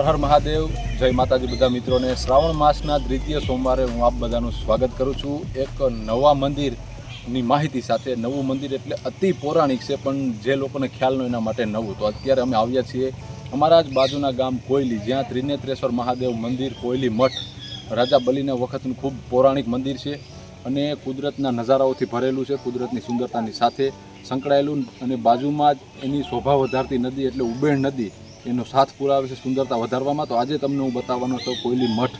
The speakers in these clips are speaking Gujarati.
હર મહાદેવ, જય માતાજી બધા મિત્રોને। શ્રાવણ માસના દ્વિતીય સોમવારે હું આપ બધાનું સ્વાગત કરું છું એક નવા મંદિરની માહિતી સાથે। નવું મંદિર એટલે અતિ પૌરાણિક છે, પણ જે લોકોને ખ્યાલ ન એના માટે નવું। તો અત્યારે અમે આવ્યા છીએ અમારા જ બાજુના ગામ કોયલી, જ્યાં ત્રિનેત્રેશ્વર મહાદેવ મંદિર, કોયલી મઠ, રાજા બલિના વખતનું ખૂબ પૌરાણિક મંદિર છે અને કુદરતના નજારાઓથી ભરેલું છે, કુદરતની સુંદરતાની સાથે સંકળાયેલું। અને બાજુમાં જ એની શોભા વધારતી નદી એટલે ઉબેણ નદી એનો સાથ પુરાવે છે સુંદરતા વધારવામાં। તો આજે તમને હું બતાવવાનો છું કોયલી મઠ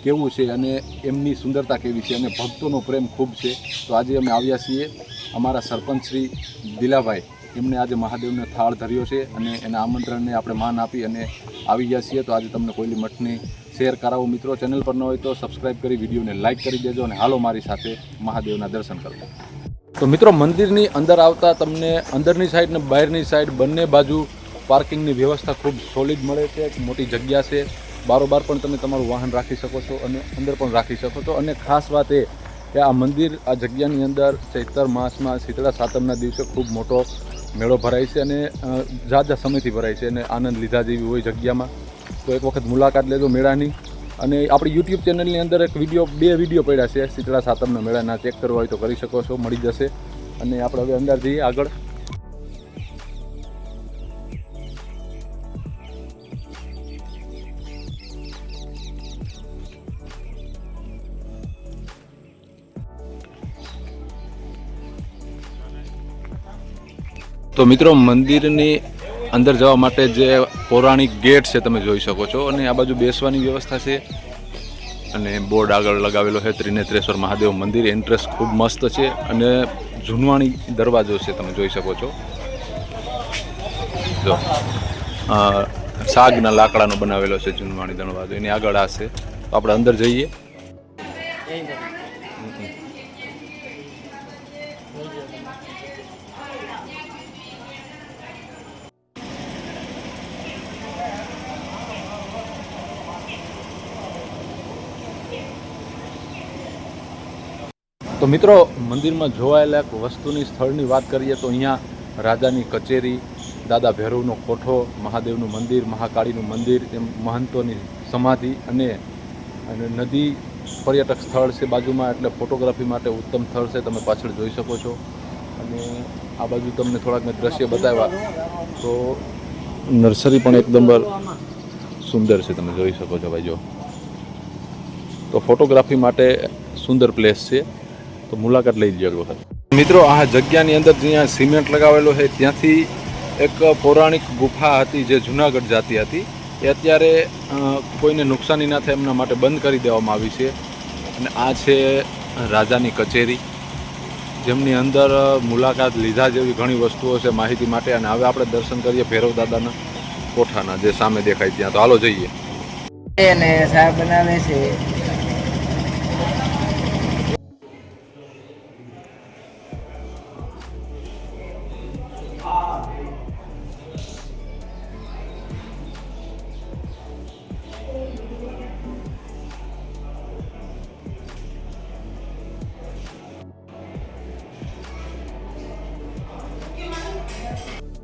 કેવું છે અને એમની સુંદરતા કેવી છે, અને ભક્તોનો પ્રેમ ખૂબ છે। તો આજે અમે આવ્યા છીએ, અમારા સરપંચ શ્રી દિલાભાઈ એમને આજે મહાદેવને થાળ ધર્યો છે અને એના આમંત્રણને આપણે માન આપી અને આવી ગયા છીએ। તો આજે તમને કોયલી મઠની શેર કરાવો મિત્રો। ચેનલ પર ન હોય તો સબસ્ક્રાઈબ કરી વિડીયોને લાઇક કરી દેજો અને હાલો મારી સાથે મહાદેવના દર્શન કરજો। તો મિત્રો, મંદિરની અંદર આવતા તમને અંદરની સાઈડ ને બહારની સાઈડ બંને બાજુ પાર્કિંગની વ્યવસ્થા ખૂબ સોલિડ મળે છે। મોટી જગ્યા છે, બારોબાર પણ તમે તમારું વાહન રાખી શકો છો અને અંદર પણ રાખી શકો છો। અને ખાસ વાત એ કે આ મંદિર, આ જગ્યાની અંદર ચૈત્ર માસમાં શીતળા સાતમના દિવસે ખૂબ મોટો મેળો ભરાય છે અને ઝાઝા સમયથી ભરાય છે અને આનંદ લીધા જેવી હોય જગ્યામાં। તો એક વખત મુલાકાત લેજો મેળાની। અને આપણી યુટ્યુબ ચેનલની અંદર એક બે વિડીયો પડ્યા છે શીતળા સાતમના મેળાના, ચેક કરવા હોય તો કરી શકો છો, મળી જશે। અને આપણે હવે અંદર જઈએ આગળ। તો મિત્રો, મંદિરની અંદર જવા માટે જે પૌરાણિક ગેટ છે તમે જોઈ શકો છો, અને આ બાજુ બેસવાની વ્યવસ્થા છે અને બોર્ડ આગળ લગાવેલો છે ત્રિનેત્રેશ્વર મહાદેવ મંદિર। એન્ટ્રન્સ ખૂબ મસ્ત છે અને જૂનવાણી દરવાજો છે, તમે જોઈ શકો છો। જો સાગના લાકડાનો બનાવેલો છે જૂનવાણી દરવાજો, એની આગળ આ છે। તો આપણે અંદર જઈએ। તો મિત્રો, મંદિરમાં જોવાયેલા વસ્તુની સ્થળની વાત કરીએ તો અહીંયા રાજાની કચેરી, દાદા ભૈરવનો કોઠો, મહાદેવનું મંદિર, મહાકાળીનું મંદિર, એમ મહંતોની સમાધિ અને નદી પર્યટક સ્થળ છે બાજુમાં, એટલે ફોટોગ્રાફી માટે ઉત્તમ સ્થળ છે, તમે પાછળ જોઈ શકો છો। અને આ બાજુ તમને થોડાક મેં દ્રશ્ય બતાવ્યા, તો નર્સરી પણ એકદમ સુંદર છે, તમે જોઈ શકો છો ભાઈ। જો તો ફોટોગ્રાફી માટે સુંદર પ્લેસ છે, તો મુલાકાત લઈ જજો એક વખત મિત્રો। આ જગ્યાની અંદર જ્યાં સિમેન્ટ લગાવેલો છે ત્યાંથી એક પૌરાણિક ગુફા હતી જે જૂનાગઢ જાતી હતી, એ અત્યારે કોઈને નુકસાની ના થાય એમના માટે બંધ કરી દેવામાં આવી છે। અને આ છે રાજાની કચેરી, જેમની અંદર મુલાકાત લીધા જેવી ઘણી વસ્તુઓ છે માહિતી માટે। અને હવે આપણે દર્શન કરીએ ભૈરવ દાદાના કોઠાના, જે સામે દેખાય ત્યાં। તો હાલો જઈએ। એને સાહેબ બનાવે છે।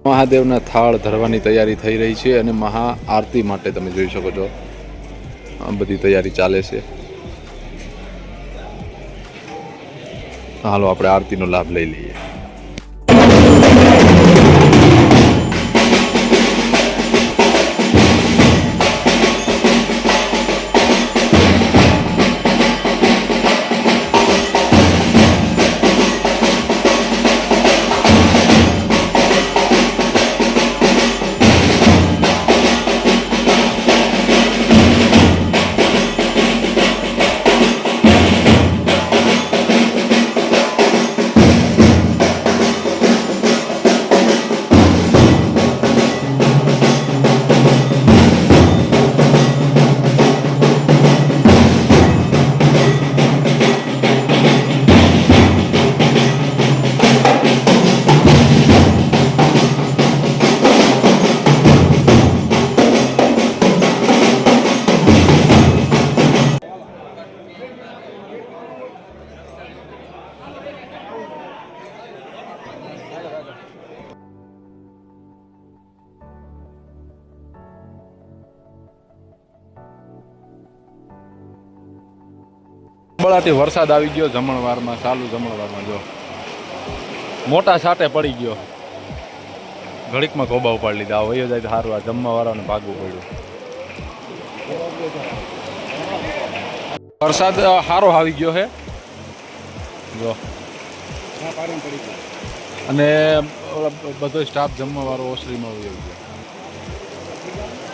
મહાદેવના થાળ ધરવાની તૈયારી થઈ રહી છે અને મહા આરતી માટે તમે જોઈ શકો છો આ બધી તૈયારી ચાલે છે। હાલો આપણે આરતીનો લાભ લઈ લઈએ। ખળબળાટી વરસાદ આવી ગયો જમણવારમાં, ચાલુ જમણવારમાં. જો મોટા છાંટે પડી ગયો, ઘડીકમાં કોબા ઉપાડી લીધા. આ વયો જાય તો સારું, આ જમવાવાળાને ભાગવું પડ્યું. વરસાદ સારો આવી ગયો છે જો, અને બધો સ્ટાફ જમવાવાળો ઓસરીમાં આવી ગયો.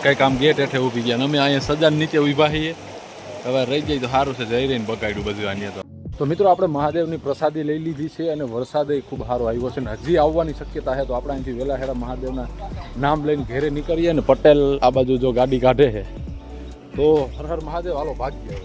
કંઈક આમ ગેટ હેઠે ઊભી ગયા, અને અમે અહીંયા સજાન નીચે ઊભા છીએ. હવે રહી જાય તો સારું છે, જઈ રહીને બગાડ્યું બધું આની. તો મિત્રો આપણે મહાદેવની પ્રસાદી લઈ લીધી છે, અને વરસાદ ખૂબ સારો આવ્યો છે, ને હજી આવવાની શક્યતા છે. તો આપણે અહીંથી વહેલા હેરા મહાદેવના નામ લઈને ઘેરે નીકળીએ. ને પટેલ આ બાજુ જો ગાડી કાઢે છે, તો હર હર મહાદેવ, હાલો ભાગીએ.